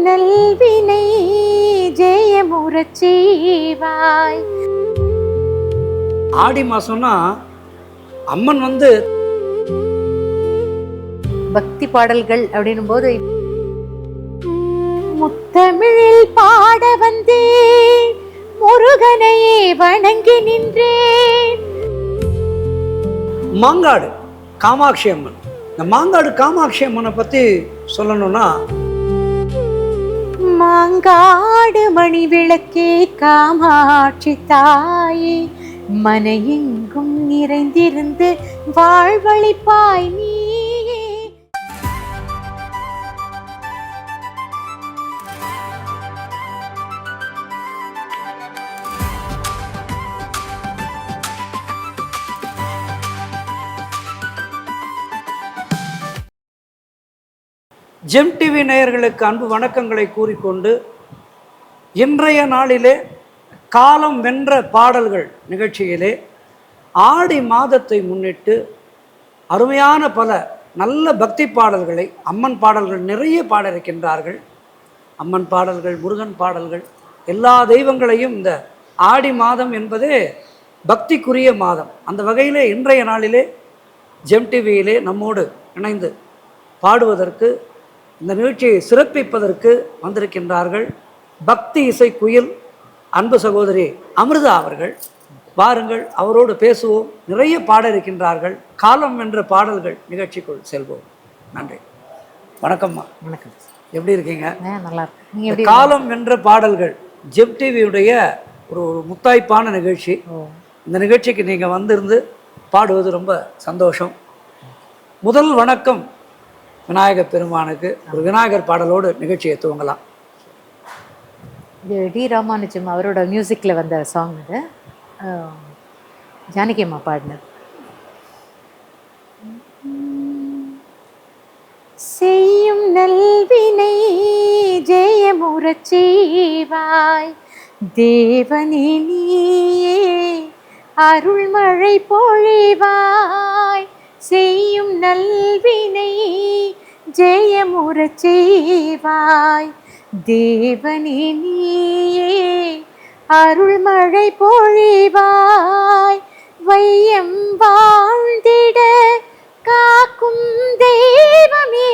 நல்வினை ஜெயமுறச் செய்வாய். ஆடி மாசம்னா அம்மன் வந்து பக்தி பாடல்கள் அப்படின்னும் போது முத்தமிழில் பாட வந்தேன், முருகனையே வணங்கி நின்றேன். மாங்காடு காமாட்சி அம்மன். இந்த மாங்காடு காமாட்சி அம்மனை பற்றி சொல்லணும்னா, மாங்காடு மணி விளக்கே காமாட்சி தாயே, மனையெங்கும் நிறைந்திருந்து வாழ்வழிப்பாய் நீயே. ஜெம் டிவி நேயர்களுக்கு அன்பு வணக்கங்களை கூறிக்கொண்டு, இன்றைய நாளிலே காலம் வென்ற பாடல்கள் நிகழ்ச்சியிலே ஆடி மாதத்தை முன்னிட்டு அருமையான பல நல்ல பக்தி பாடல்களை, அம்மன் பாடல்கள் நிறைய பாட இருக்கின்றார்கள். அம்மன் பாடல்கள், முருகன் பாடல்கள், எல்லா தெய்வங்களையும் இந்த ஆடி மாதம் என்பதே பக்திக்குரிய மாதம். அந்த வகையிலே இன்றைய நாளிலே ஜெம் டிவியிலே நம்மோடு இணைந்து பாடுவதற்கு, இந்த நிகழ்ச்சியை சிறப்பிப்பதற்கு வந்திருக்கின்றார்கள் பக்தி இசை குயில் அன்பு சகோதரி அமிர்தா அவர்கள். வாருங்கள், அவரோடு பேசுவோம். நிறைய பாட இருக்கின்றார்கள். காலம் வென்ற பாடல்கள் நிகழ்ச்சிக்குள் செல்வோம். நன்றி. வணக்கம்மா. வணக்கம். எப்படி இருக்கீங்க? நல்லா இருக்கு. காலம் வென்ற பாடல்கள் ஜெம் டிவியுடைய ஒரு முத்தாய்ப்பான நிகழ்ச்சி. இந்த நிகழ்ச்சிக்கு நீங்கள் வந்திருந்து பாடுவது ரொம்ப சந்தோஷம். முதல் வணக்கம் விநாயகர் பெருமானுக்கு. ஒரு விநாயகர் பாடலோடு நிகழ்ச்சியை துவங்கலாம். இது டி ராமானுஜம் அவரோட மியூசிக்கில் வந்த சாங். இது ஜானகி அம்மா பாடினது. செய்யும் நல்வினை ஜெயமுறச் செய்வாய், தேவனே நீயே அருள்மழை பொழிவாய். செய்யும் நல்வினை ஜெயமுறச் செய்வாய், தேவனே நீயே அருள்மழை பொழிவாய். வையம் வாழ்ந்திட காக்கும் தெய்வமே,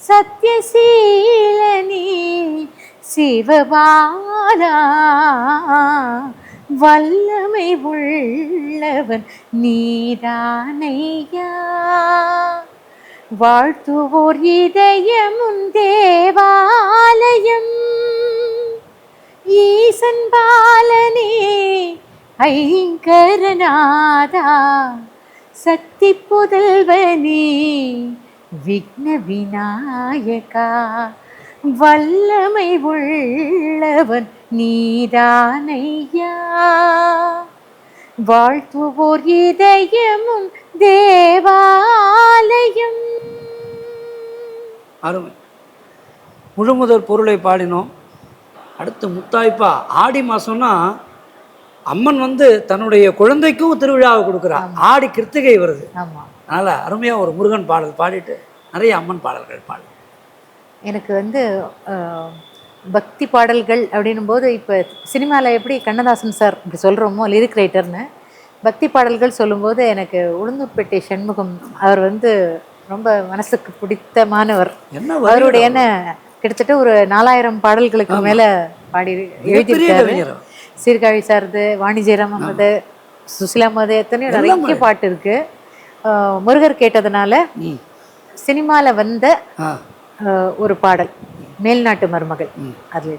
சத்யசீலனே சிவபாலா, வல்லமை உள்ளவன் நீதானையா. வாழ்த்துவோர் இதயமும் தேவாலயம், ஈசன் பாலனே ஐங்கரநாதா, சக்தி புதல்வனே விக்ன விநாயகா, வல்லமை உள்ளவன் நீதானையா. வாழ்த்துவோர் இதயமும் தேவாலயம். அருமை. முழுமுதற் பொருளை பாடினோம். அடுத்து முத்தாய்ப்பா, ஆடி மாதம்னா அம்மன் வந்து தன்னுடைய குழந்தைக்கும் திருவிழாவை கொடுக்குறா. ஆடி கிருத்திகை வருது. அதனால் அருமையாக ஒரு முருகன் பாடல் பாடிட்டு நிறைய அம்மன் பாடல்கள் பாடு. எனக்கு வந்து பக்தி பாடல்கள் அப்படின்னும் போது, இப்போ சினிமாவில் எப்படி கண்ணதாசன் சார் இப்படி சொல்கிறோமோ லிரிக் ரைட்டர்னு, பக்தி பாடல்கள் சொல்லும்போது எனக்கு உளுந்தூர்பேட்டை சண்முகம் அவர் வந்து ரொம்ப மனசுக்கு பிடித்தமானவர். அவருடைய கிட்டத்தட்ட ஒரு 4000 பாடல்களுக்கு மேலே பாடி எழுதியிருக்காரு. சீர்காழி சார்து, வாணி ஜெயராம் அம்மது, சுசிலா அம்மது, எத்தனையோ நிறைய பாட்டு இருக்கு. முருகர் கேட்டதுனால சினிமாவில் வந்த ஒரு பாடல் மேல்நாட்டு மருமகள். அது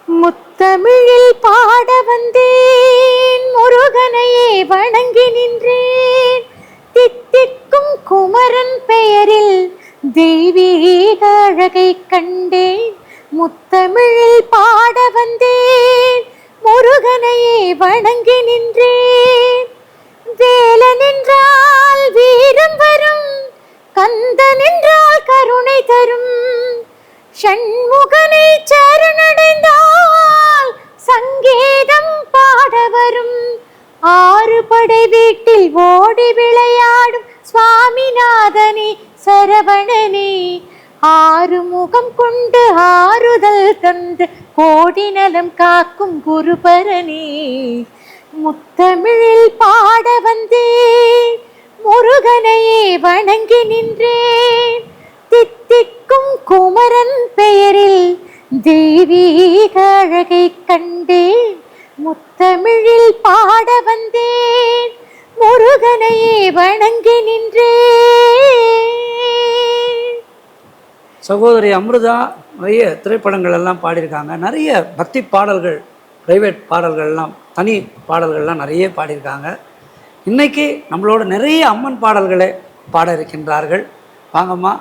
முத்தமிழில் பாட வந்தேன், முருகனையே வணங்கி நின்றேன். தித்திக்கும் குமரன் பெயரில் தெய்வீக அழகை கண்டேன். முத்தமிழில் பாட வந்தேன், முருகனையே வணங்கி நின்றேன். வேலன் என்றால் வீரம் வரும், கந்தன் என்றால் கருணை தரும். ஷண்முகனை சரணடைந்தால் சங்கீதம் பாட வரும். 6 படை வீட்டில் ஓடி விளையாடும் சுவாமி ஆதிநாதனே சரவணனே, ஆறுமுகம் கொண்டு ஆறுதல் தந்து கோடி நலம் காக்கும் குருபரனே, முத்தமிழில் பாட வந்தேன் முருகனையே வணங்கி நின்றேன், தித்திக்கும் குமரன் பெயரில் தெய்வீக அழகை கண்டேன், முத்தமிழில் பாட வந்தேன் முருகனையே வணங்கி நின்றேன். சகோதரி அமிர்தா நிறைய திரைப்படங்கள் எல்லாம் பாடியிருக்காங்க. நிறைய பக்தி பாடல்கள், ப்ரைவேட் பாடல்கள்லாம், தனி பாடல்கள்லாம் நிறைய பாடியிருக்காங்க. இன்றைக்கி நம்மளோட நிறைய அம்மன் பாடல்களை பாட இருக்கின்றார்கள். வாங்கம்மா.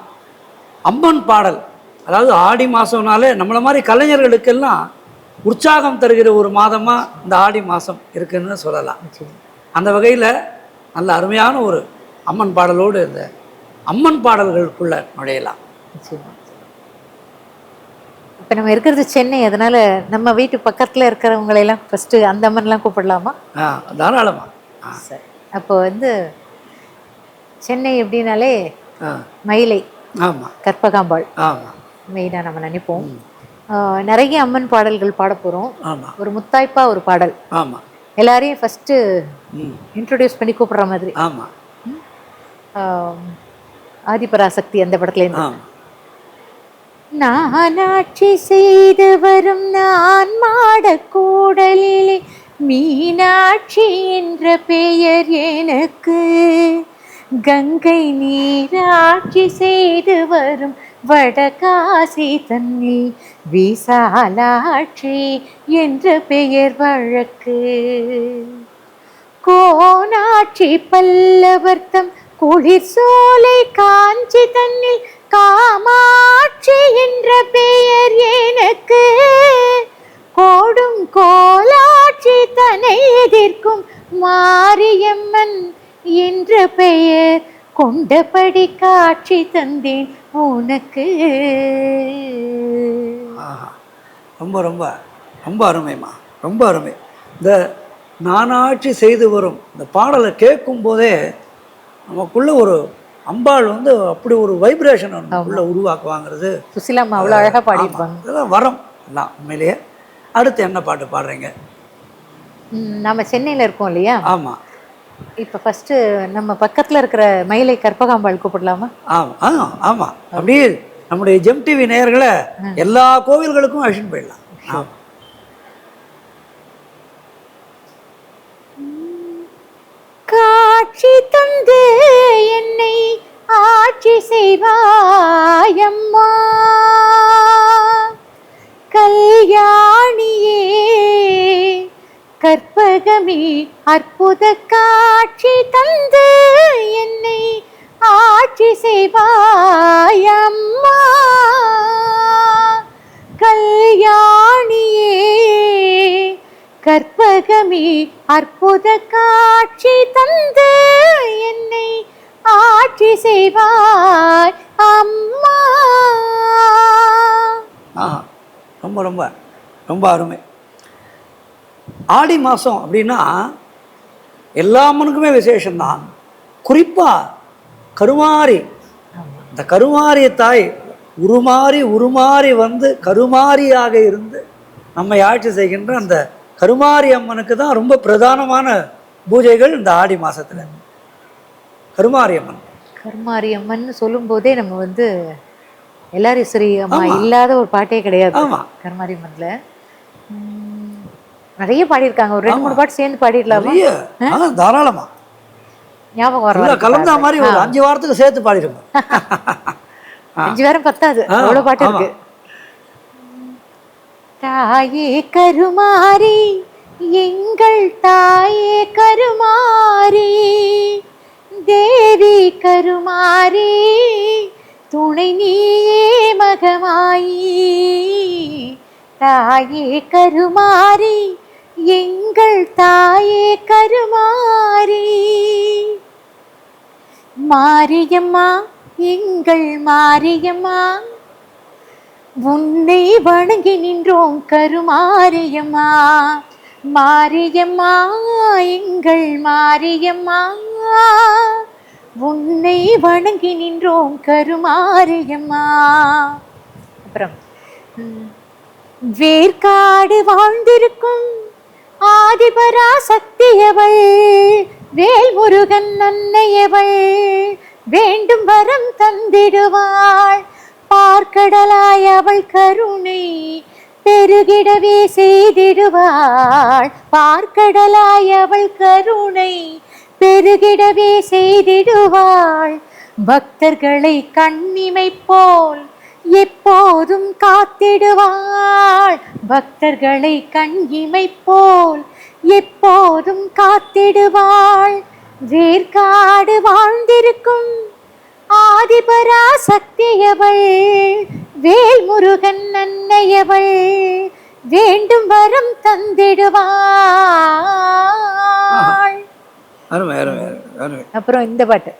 அம்மன் பாடல், அதாவது ஆடி மாதம்னாலே நம்மளை மாதிரி கலைஞர்களுக்கெல்லாம் உற்சாகம் தருகிற ஒரு மாதமாக இந்த ஆடி மாதம் இருக்குதுன்னு சொல்லலாம். அந்த வகையில் நல்ல அருமையான ஒரு அம்மன் பாடலோடு இந்த அம்மன் பாடல்களுக்குள்ளே நுழையலாம். இப்போ நம்ம இருக்கிறது சென்னை, அதனால் நம்ம வீட்டு பக்கத்தில் இருக்கிறவங்களெல்லாம் ஃபஸ்ட்டு அந்த அம்மன்லாம் கூப்பிடலாமா? தாராளமாக. சரி. அப்போ வந்து சென்னை எப்படின்னாலே மயிலை, ஆமாம், கற்பகாம்பாள், ஆமாம், மெயினாக நம்ம நினைப்போம். நிறைய அம்மன் பாடல்கள் பாட போகிறோம். ஆமாம், ஒரு முத்தாய்ப்பா ஒரு பாடல். ஆமாம், எல்லாரையும் ஃபஸ்ட்டு இன்ட்ரடியூஸ் பண்ணி கூப்பிடுற மாதிரி. ஆமாம். ஆதிபராசக்தி அந்த படத்துலேருந்து. ஆமாம். நான் ஆட்சி செய்து வரும் நான் மாடக்கூடலிலே மீனாட்சி என்ற பெயர் எனக்கு, கங்கை நீராட்சி செய்து வரும் வடகாசி தன்னில் விசாலாட்சி என்ற பெயர் வழக்கு, கோனாட்சி பல்லவர்த்தம் குளிர் சோலை காஞ்சி தன்னில் காமாட்சி என்ற பெயர் எனக்கு, கோடும் கோலாட்சி தன்னை எதிர்க்கும் மாரியம்மன் என்ற பெயர் கொண்டபடி காட்சி தந்தேன் உனக்கு. ரொம்ப ரொம்ப ரொம்ப அருமைம்மா, ரொம்ப அருமை. இந்த நானாட்சி செய்து வரும் இந்த பாடலை கேட்கும் போதே நமக்குள்ள ஒரு அம்பாள் வந்து அப்படி ஒரு வைப்ரேஷன் உள்ள உருவாக்குவாங்கிறது. சுசிலாம்மா அவ்வளோ அழகாக பாடியிருப்பாங்க. இதெல்லாம் வரம் எல்லாம் உண்மையிலேயே. அடுத்து என்ன பாட்டு பாடுறீங்க? நம்ம சென்னையில் இருக்கோம் இல்லையா? ஆமாம். இப்போ ஃபஸ்ட்டு நம்ம பக்கத்தில் இருக்கிற மயிலை கற்பகாம்பாள் கூப்பிடலாமா? ஆமாம், ஆமாம். அப்படியே நம்முடைய ஜெம் டிவி நேயர்களை எல்லா கோவில்களுக்கும் அழைச்சிட்டு போயிடலாம். ஆமாம். காட்சி தந்து என்னை ஆட்சி செய்வாயம்மா, கல்யாணியே கற்பகமே அற்புத காட்சி தந்து என்னை ஆட்சி செய்வாயம்மா, கல்யாணியே கற்பகமே அற்புத காட்சி தந்து என்னை ஆட்சி செய்வாய் அம்மா. ரொம்ப ரொம்ப ரொம்ப அருமை. ஆடி மாதம் அப்படின்னா எல்லா அம்மனுக்குமே விசேஷம்தான். குறிப்பாக கருமாரி, இந்த கருமாரிய தாய் உருமாறி உருமாறி வந்து கருமாரியாக இருந்து நம்மை ஆட்சி செய்கின்ற அந்த கருமாரி அம்மனுக்கு தான் ரொம்ப பிரதானமான பூஜைகள் இந்த ஆடி மாதத்தில். கருமாரி அம்மன், கருமாரி அம்மன் சொல்லும் போதே நம்ம வந்து எல்லாரீஸ்வரி அம்மா இல்லாத ஒரு பாட்டே கிடையாது. ஆமாம். கருமாரி அம்மன்ல நிறைய பாடியிருக்காங்க. ஒரு 2-3 பாட்டு சேர்ந்து பாடிடலாமா? தாராளமா. ஞாபகம் வர கலந்தா மாதிரி ஒரு 5 வாரத்துக்கு சேர்த்து பாடிருக்கோம். 5 வாரம் பத்தாது, அவ்வளோ பாட்டு இருக்கு. தாயே கருமாரி எங்கள் தாயே கருமாரி, தேவி கருமாரி துணை நீயே மகமாயி, தாயே கருமாரி எங்கள் தாயே கருமாரி, மாரியம்மா எங்கள் மாரியம்மா உன்னை வணங்கி நின்றோம் கருமாரியம்மா, மாரியம்மா எங்கள் மாரியம்மா உன்னை வணங்கி நின்றோம் கருமாரியம்மா. அப்புறம் வேர்க்காடு வாழ்ந்திருக்கும் ஆதிபரா சக்தியவள், வேல்முருகன் அன்னையவள், வேண்டும் வரம் தந்திடுவாள். பார்க்கடலாய் அவள் கருணை பெருகிடவே செய்திடுவாள். பார்க்கடலாய் அவள் கருணை பெருகிடவே செய்திடுவாள். பக்தர்களை கண்ணிமை போல் எப்போதும் காத்திடுவாள். பக்தர்களை கண்ணிமை போல் எப்போதும் காத்திடுவாள். வேர்க்காடு வாழ்ந்திருக்கும் ஆதிபரா சக்தியவள், வேல்முருகன் அன்னையவள், வேண்டும் வரம் தந்திடுவாள். அப்புறம் இந்த பாட்டு,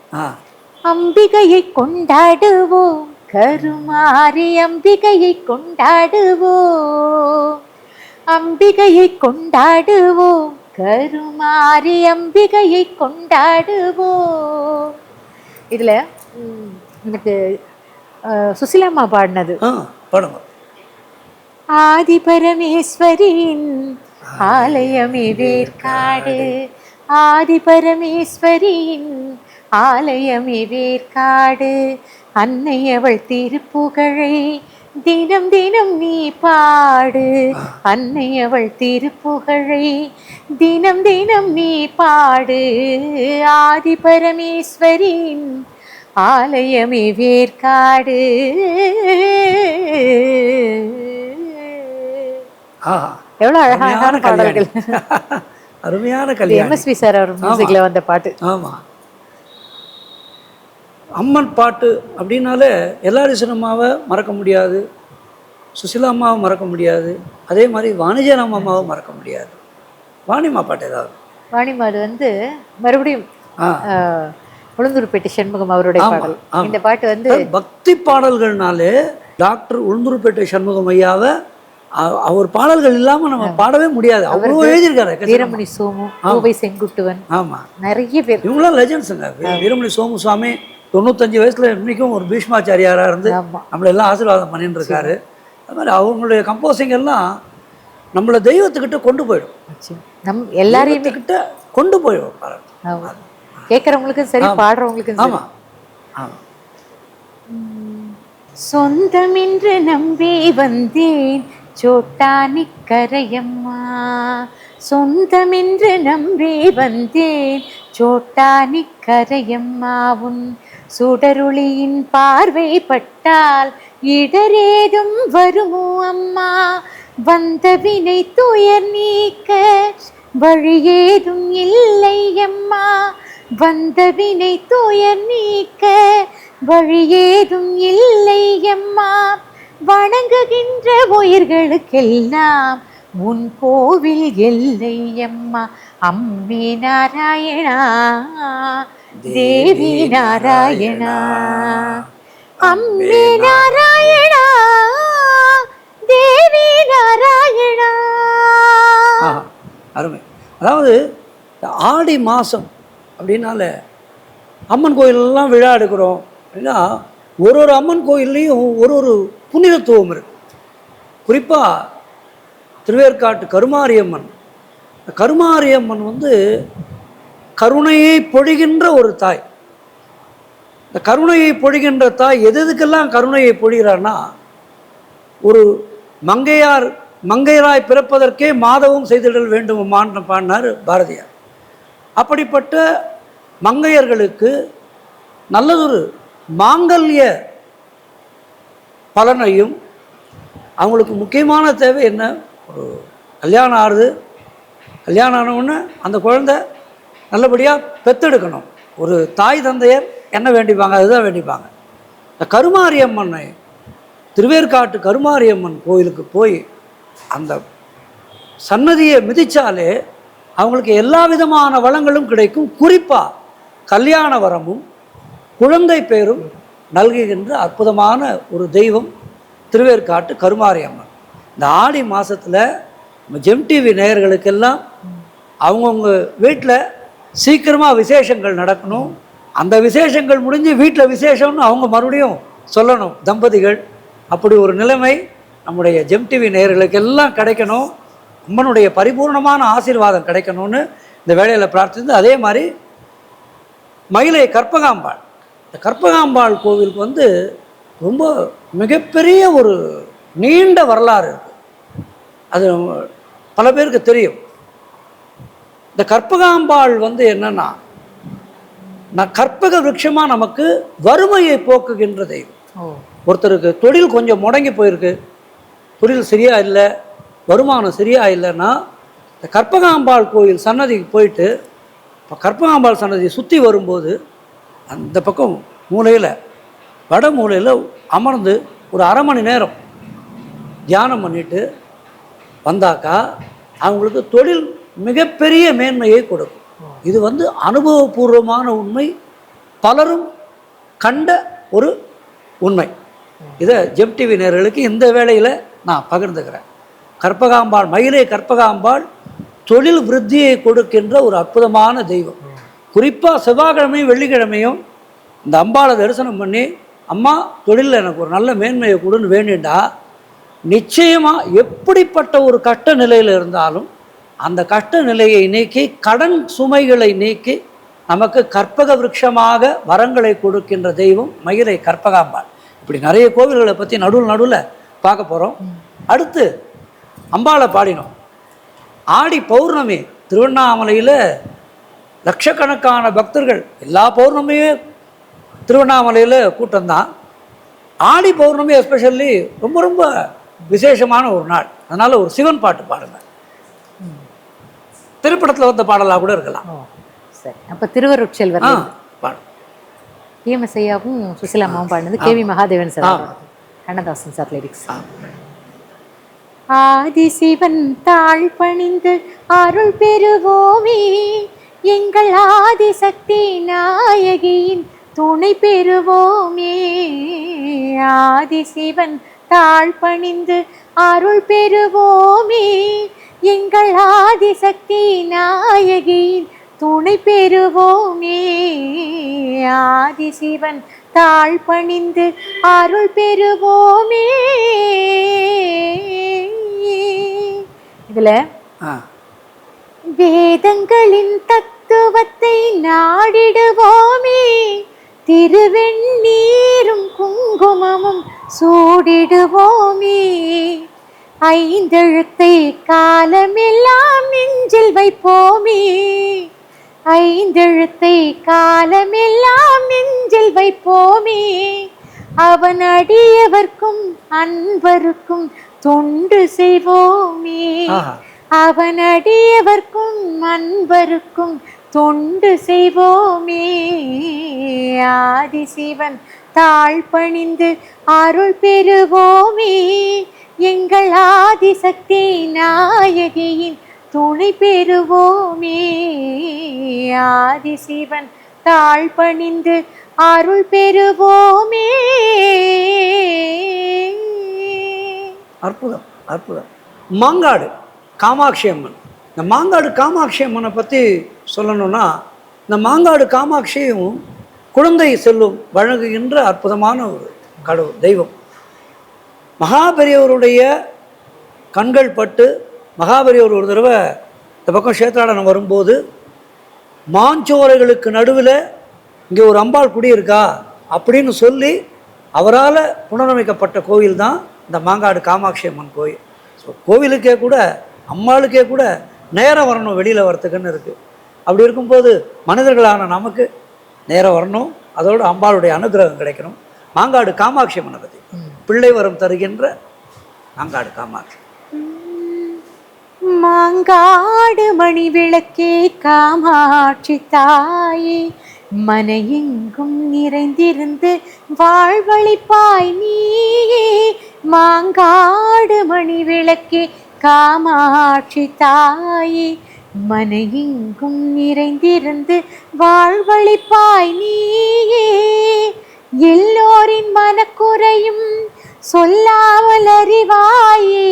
அம்பிகையை கொண்டாடுவோம் கருமாரி அம்பிகையை கொண்டாடுவோம், அம்பிகையை கொண்டாடுவோம் கருமாரி அம்பிகையை கொண்டாடுவோம். இதுல எனக்கு சுசிலாம்மா பாடினது ஆதி பரமேஸ்வரின் ஆலயமே வேர்க்காடு, ஆதி பரமேஸ்வரியின் ஆலயமே வேர்க்காடு, அன்னையவள் திருப்புகழை தினம் தினம் நீ பாடு, அன்னையவள் திருப்புகழை தினம் தினம் நீ பாடு, ஆதி பரமேஸ்வரின் ஆலயமே வேர்க்காடு. எவ்வளவு அழகான பாடல்கள், அருமையான கல்யாணம். எம்எஸ்வி சார் அவர் மியூசிக்ல வந்த பாட்டு. ஆமா, அம்மன் பாட்டு அப்படின்னாலே எல்லாரும் சினிமாவை மறக்க முடியாது, சுசிலா அம்மாவை மறக்க முடியாது, அதே மாதிரி வாணிஜராம் அம்மாவை மறக்க முடியாது. வாணிமா பாட்டு ஏதாவது? வாணிமா அது வந்து மறுபடியும் உளுந்தூர்பேட்டை சண்முகம் அவருடைய பாடல். இந்த பாட்டு வந்து பக்தி பாடல்கள்னாலே டாக்டர் உளுந்தூர்பேட்டை சண்முகம் ஐயாவை அவர் பாடல்கள் இல்லாம நம்ம பாடவே முடியாது. அவ்வளோ எழுதியிருக்காரு. வீரமணி சோமு, கோவை செங்குட்டுவன், ஆமா, நிறைய பேர், இவங்களாம் லெஜண்ட்ஸுங்க. வீரமணி சோமு சுவாமி 95 வயசுல இன்னைக்கும் ஒரு பீஷ்மாச்சாரியாரா இருந்து நம்மள எல்லாம் ஆசீர்வாதம் பண்ணிட்டு இருக்காரு. அது மாதிரி அவங்களுடைய கம்போசிங் எல்லாம் நம்மள தெய்வத்துக்கிட்ட கொண்டு போயிடும், எல்லாரையும் கிட்ட கொண்டு போயிடும். கேட்கறவங்களுக்கும் சரி, பாடுறவங்களுக்கும் சரி. ஆமா ஆமா. சொந்தமென்று நம்பி வந்தேன் சோட்டானி கரையம்மா, சொந்தமென்று நம்பி வந்தேன் சோட்டானி கரையம்மா, உன் சுடருளியின் பார்வை பட்டால் இடரேதும் வருமோ அம்மா, வந்த வினை துயர் நீக்க வழியேதும் இல்லை அம்மா, வந்த வினை துயர் நீக்க வழியேதும் இல்லை அம்மா, வணங்குகின்ற உயிர்களுக்கெல்லாம் உன் கோவில் எல்லை அம்மா, அம்மே நாராயணா தேவி நாராயணா, அம்மே நாராயணா தேவி நாராயணா. அருமை. அதாவது ஆடி மாதம் அப்படின்னால அம்மன் கோயிலெல்லாம் விழா எடுக்கிறோம் அப்படின்னா ஒரு ஒரு அம்மன் கோயில்லையும் ஒரு ஒரு புனிதத்துவம் இருக்கு. குறிப்பாக திருவேற்காட்டு கருமாரியம்மன், கருமாரியம்மன் வந்து கருணையை பொழிகின்ற ஒரு தாய். இந்த கருணையை பொழிகின்ற தாய் எதுக்கெல்லாம் கருணையை பொழிகிறார்னா, ஒரு மங்கையராய் பிறப்பதற்கே மாதவம் செய்திடல் வேண்டுமான்னு பாடினார் பாரதியார். அப்படிப்பட்ட மங்கையர்களுக்கு நல்லதொரு மாங்கல்ய பலனையும், அவங்களுக்கு முக்கியமான தேவை என்ன, ஒரு கல்யாணம் ஆகுது, கல்யாணம் ஆனவுடனே அந்த குழந்தை நல்லபடியாக பெற்றெடுக்கணும். ஒரு தாய் தந்தையர் என்ன வேண்டிப்பாங்க, அதுதான் வேண்டிப்பாங்க. இந்த கருமாரியம்மனை, திருவேற்காட்டு கருமாரியம்மன் கோயிலுக்கு போய் அந்த சன்னதியை மிதித்தாலே அவங்களுக்கு எல்லா விதமான வளங்களும் கிடைக்கும். குறிப்பாக கல்யாண வரமும் குழந்தை பேரும் நல்குகின்ற அற்புதமான ஒரு தெய்வம் திருவேற்காட்டு கருமாரியம்மன். இந்த ஆடி மாதத்தில் ஜெம் டிவி நேயர்களுக்கெல்லாம் அவங்கவுங்க வீட்டில் சீக்கிரமாக விசேஷங்கள் நடக்கணும், அந்த விசேஷங்கள் முடிஞ்சு வீட்டில் விசேஷம்னு அவங்க மறுபடியும் சொல்லணும் தம்பதிகள். அப்படி ஒரு நிலைமை நம்முடைய ஜெம் டிவி நேயர்களுக்கு எல்லாம் கிடைக்கணும், அம்மனுடைய பரிபூர்ணமான ஆசீர்வாதம் கிடைக்கணும்னு இந்த வேளையில் பிரார்த்தித்து, அதே மாதிரி மயிலை கற்பகாம்பாள், இந்த கற்பகாம்பாள் கோவிலுக்கு வந்து ரொம்ப மிகப்பெரிய ஒரு நீண்ட வரலாறு இருக்குது. அது பல பேருக்கு தெரியும். இந்த கற்பகாம்பாள் வந்து என்னன்னா, கற்பக விருட்சமாக நமக்கு வறுமையை போக்குகின்ற தெய்வம். ஒருத்தருக்கு தொழில் கொஞ்சம் முடங்கி போயிருக்கு, தொழில் சரியா இல்லை, வருமானம் சரியா இல்லைன்னா இந்த கற்பகாம்பாள் கோயில் சன்னதிக்கு போயிட்டு, இப்போ கற்பகாம்பாள் சன்னதியை சுற்றி வரும்போது அந்த பக்கம் மூலையில் வட மூலையில் அமர்ந்து ஒரு அரை மணி நேரம் தியானம் பண்ணிட்டு வந்தாக்கா அவங்களுக்கு தொழில் மிகப்பெரிய மேன்மையை கொடுக்கும். இது வந்து அனுபவபூர்வமான உண்மை, பலரும் கண்ட ஒரு உண்மை. இதை ஜெம் டிவி நேயர்களுக்கு இந்த வேளையில் நான் பகிர்ந்துக்கிறேன். கற்பகாம்பாள், மயிலை கற்பகாம்பாள் தொழில் விருத்தியை கொடுக்கின்ற ஒரு அற்புதமான தெய்வம். குறிப்பாக செவ்வாய்க்கிழமையும் வெள்ளிக்கிழமையும் இந்த அம்பாளை தரிசனம் பண்ணி, அம்மா தொழிலில் எனக்கு ஒரு நல்ல மேன்மையை கொடுன்னு வேண்டிண்டா, நிச்சயமாக எப்படிப்பட்ட ஒரு கஷ்ட நிலையில் இருந்தாலும் அந்த கஷ்ட நிலையை நீக்கி, கடன் சுமைகளை நீக்கி நமக்கு கற்பக விருட்சமாக வரங்களை கொடுக்கின்ற தெய்வம் மயிலை கற்பகாம்பாள். இப்படி நிறைய கோவில்களை பற்றி நடுவில் பார்க்க போகிறோம். அடுத்து அம்பாளை பாடினோம். ஆடி பௌர்ணமி திருவண்ணாமலையில் லட்சக்கணக்கான பக்தர்கள், எல்லா பௌர்ணமியும் திருவண்ணாமலையில் கூட்டம்தான். ஆடி பௌர்ணமி எஸ்பெஷல்லி ரொம்ப ரொம்ப விசேஷமான ஒரு நாள். அதனால் ஒரு சிவன் பாட்டு பாடுங்க. திரைப்படத்தில் வந்த பாடலாக கூட இருக்கலாம். சரி, அப்போ திருவருட்செல்வர் பாடும் டிஎம்எஸ் ஐயாவும் சுசிலாமாவும் பாடினது, KV Mahadevan sir, Kannadasan sir lyrics. ஆதிசிவன் தாழ் பணிந்து அருள் பெறுவோமே, எங்கள் ஆதிசக்தி நாயகியின் துணை பெறுவோமே. ஆதிசிவன் தாழ் பணிந்து அருள் பெறுவோமே, எங்கள் ஆதிசக்தி நாயகியின் துணை பெறுவோமே. ஆதிசிவன் தாழ் பணிந்து அருள் பெறுவோமே. இதுல வேதங்களின் தத்துவத்தை நாடிடுவோமே, திருவெண்ணீரும் குங்குமமும் சூடிடுவோமே. ஐந்தெழுத்தை காலமெல்லாம் நெஞ்சில் வைப்போமே, ஐந்தெழுத்தை காலமெல்லாம் நெஞ்சில் வைப்போமே. அவன் அடியவர்க்கும் அன்பருக்கும் தொண்டு செய்வோமே, அவன் அடியவர்க்கும் அன்பருக்கும் தொண்டு செய்வோமே. ஆதிசிவன் தாழ் பணிந்து அருள் பெறுவோமே, எங்கள் ஆதிசக்தி நாயகியின் துணை பெறுவோமே. ஆதிசிவன் தாழ் பணிந்து அருள் பெறுவோமே. அற்புதம், அற்புதம். மாங்காடு காமாட்சி அம்மன். இந்த மாங்காடு காமாட்சி அம்மனை பற்றி சொல்லணும்னா, இந்த மாங்காடு காமாட்சியும் குழந்தை செல்வம் வழங்குகின்ற அற்புதமான ஒரு கடவுள் தெய்வம். மகாபெரியவருடைய கண்கள் பட்டு மகாபெரியவர் ஒரு தடவை இந்த பக்கம் சேத்ராடனம் வரும்போது, மாஞ்சோலைகளுக்கு நடுவில் இங்கே ஒரு அம்பாள் குடியிருக்கா அப்படின்னு சொல்லி அவரால் புனரமைக்கப்பட்ட கோயில் தான் இந்த மாங்காடு காமாட்சி அம்மன் கோயில். ஸோ கோவிலுக்கே கூட, அம்பாளுக்கே கூட நேரம் வரணும் வெளியில் வரத்துக்குன்னு இருக்குது. அப்படி இருக்கும்போது மனிதர்களான நமக்கு நேரம் வரணும், அதோடு அம்பாளுடைய அனுகிரகம் கிடைக்கணும். மாங்காடு காமாட்சி அம்மனை பற்றி, பிள்ளை வரம் தருகின்ற மாங்காடு காமாட்சி. மாங்காடு மணி விளக்கே காமாட்சி தாயே, மனையெங்கும் நிறைந்திருந்து வாழ்வழிப்பாய் நீயே. மாங்காடு மணி விளக்கே காமாட்சி தாயே, மனையெங்கும் நிறைந்திருந்து வாழ்வழிப்பாய் நீயே. எல்லோரின் மனக்குறையும் சொல்லாமல் அறிவாயே,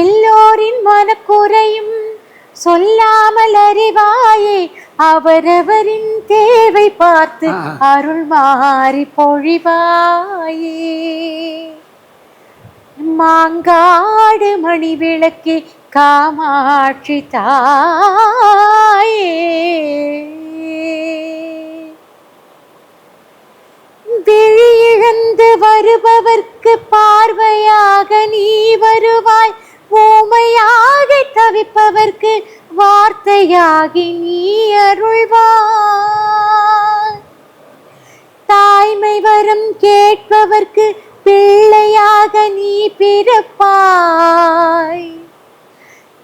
எல்லோரின் மனக்குறையும் சொல்லாமல் அறிவாயே. அவரவரின் தேவை பார்த்து அருள் மாறி பொழிவாயே. மாங்காடு மணி விளக்கே காமாட்சி தாயே. விழி இழந்து வருபவர்க்கு பார்வையாக நீ வருவாய். ஊமையாக தவிப்பவர்க்கு வார்த்தையாகி நீ அருள்வாய். தாய்மை வரம் கேட்பவர்க்கு பிள்ளையாக நீ பிறப்பாய்.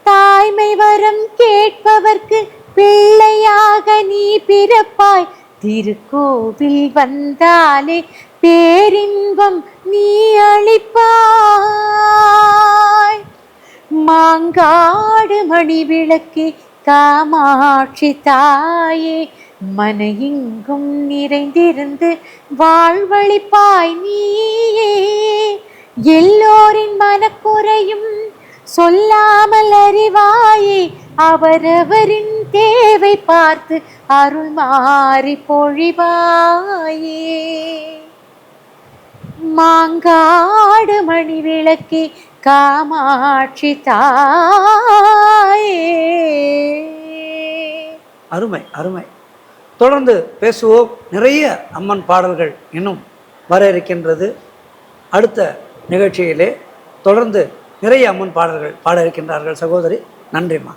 தாய்மை வரம் கேட்பவர்க்கு பிள்ளையாக நீ பிறப்பாய். திருக்கோவில் வந்தாலே பேரின்பம் நீ அளிப்பாய். மாங்காடு மணி விளக்கே காமாட்சி தாயே. மன எங்கும் நிறைந்திருந்து வாழ்வழிப்பாய் நீயே. எல்லோரின் மனக்குறையும் சொல்லாமல் அறிவாயே. அவரவரின் தேவை பார்த்து அருள் மாறி பொழிவாயே. மாங்காடு மணி விளக்கே காமாட்சி தாயே. அருமை அருமை. தொடர்ந்து பேசுவோம். நிறைய அம்மன் பாடல்கள் இன்னும் வர இருக்கின்றது. அடுத்த நிகழ்ச்சியிலே தொடர்ந்து நிறைய அம்மன் பாடல்கள் பாட இருக்கின்றார்கள் சகோதரி. நன்றிம்மா.